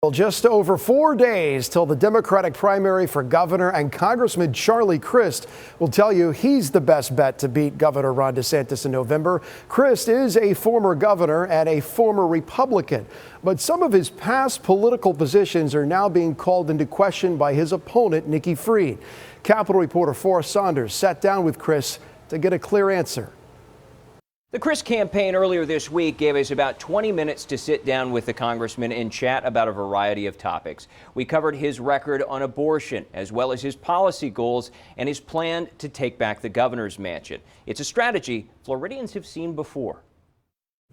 Well, just over 4 days till the Democratic primary for governor, and Congressman Charlie Crist will tell you he's the best bet to beat Governor Ron DeSantis in November. Crist is a former governor and a former Republican, but some of his past political positions are now being called into question by his opponent, Nikki Fried. Capitol reporter Forrest Saunders sat down with Crist to get a clear answer. The Crist campaign earlier this week gave us about 20 minutes to sit down with the congressman and chat about a variety of topics. We covered his record on abortion, as well as his policy goals and his plan to take back the governor's mansion. It's a strategy Floridians have seen before.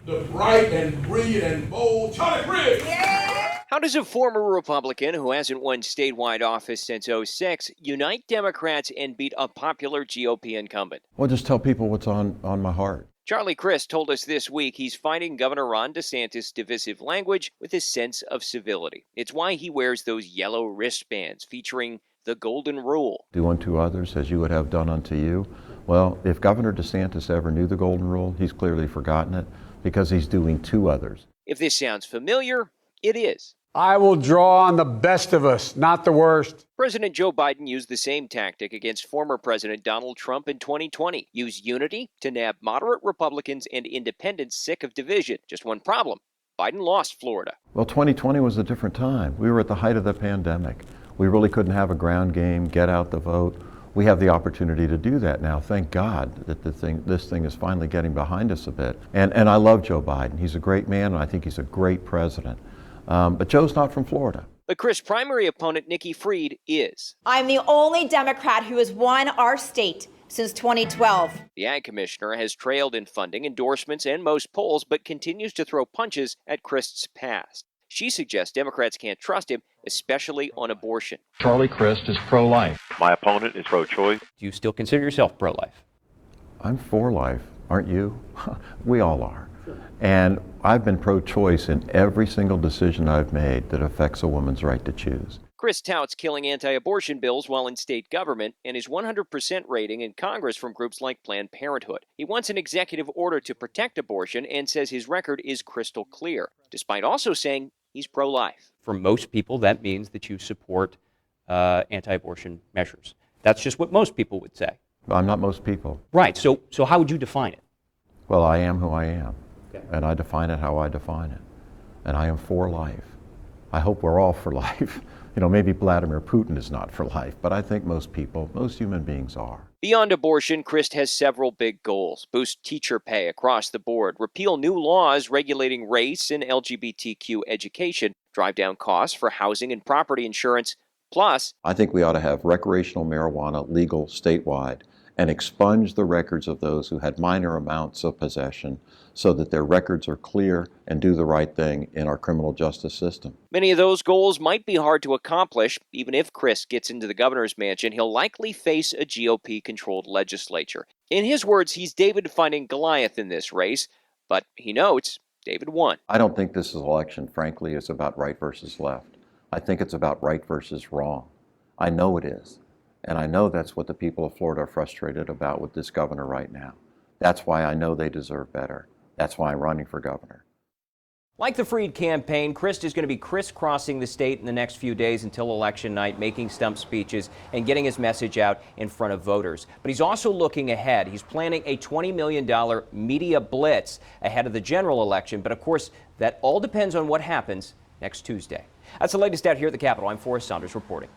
The bright and brilliant and bold Charlie Crist. Yeah! How does a former Republican who hasn't won statewide office since '06 unite Democrats and beat a popular GOP incumbent? Well, just tell people what's on my heart. Charlie Crist told us this week he's fighting Governor Ron DeSantis' divisive language with a sense of civility. It's why he wears those yellow wristbands featuring the golden rule. Do unto others as you would have done unto you. Well, if Governor DeSantis ever knew the golden rule, he's clearly forgotten it because he's doing to others. If this sounds familiar, it is. I will draw on the best of us, not the worst. President Joe Biden used the same tactic against former President Donald Trump in 2020. Use unity to nab moderate Republicans and independents sick of division. Just one problem. Biden lost Florida. Well, 2020 was a different time. We were at the height of the pandemic. We really couldn't have a ground game, get out the vote. We have the opportunity to do that now. Thank God that this thing is finally getting behind us a bit. And I love Joe Biden. He's a great man, and I think he's a great president. But Joe's not from Florida. But Crist's primary opponent, Nikki Fried, is. I'm the only Democrat who has won our state since 2012. The ag commissioner has trailed in funding, endorsements, and most polls, but continues to throw punches at Crist's past. She suggests Democrats can't trust him, especially on abortion. Charlie Crist is pro-life. My opponent is pro-choice. Do you still consider yourself pro-life? I'm for life, aren't you? We all are. And I've been pro-choice in every single decision I've made that affects a woman's right to choose. Crist touts killing anti-abortion bills while in state government and his 100% rating in Congress from groups like Planned Parenthood. He wants an executive order to protect abortion and says his record is crystal clear, despite also saying he's pro-life. For most people, that means that you support anti-abortion measures. That's just what most people would say. I'm not most people. Right. So how would you define it? Well, I am who I am. And I define it how I define it. And I am for life. I hope we're all for life. You know, maybe Vladimir Putin is not for life, but I think most people, most human beings are. Beyond abortion, Crist has several big goals. Boost teacher pay across the board, repeal new laws regulating race and LGBTQ education, drive down costs for housing and property insurance. Plus, I think we ought to have recreational marijuana legal statewide and expunge the records of those who had minor amounts of possession so that their records are clear and do the right thing in our criminal justice system. Many of those goals might be hard to accomplish. Even if Crist gets into the governor's mansion, he'll likely face a GOP-controlled legislature. In his words, he's David fighting Goliath in this race, but he notes David won. I don't think this election, frankly, is about right versus left. I think it's about right versus wrong. I know it is. And I know that's what the people of Florida are frustrated about with this governor right now. That's why I know they deserve better. That's why I'm running for governor. Like the Fried campaign, Crist is going to be crisscrossing the state in the next few days until election night, making stump speeches and getting his message out in front of voters. But he's also looking ahead. He's planning a $20 million media blitz ahead of the general election. But of course, that all depends on what happens next Tuesday. That's the latest out here at the Capitol. I'm Forrest Saunders reporting.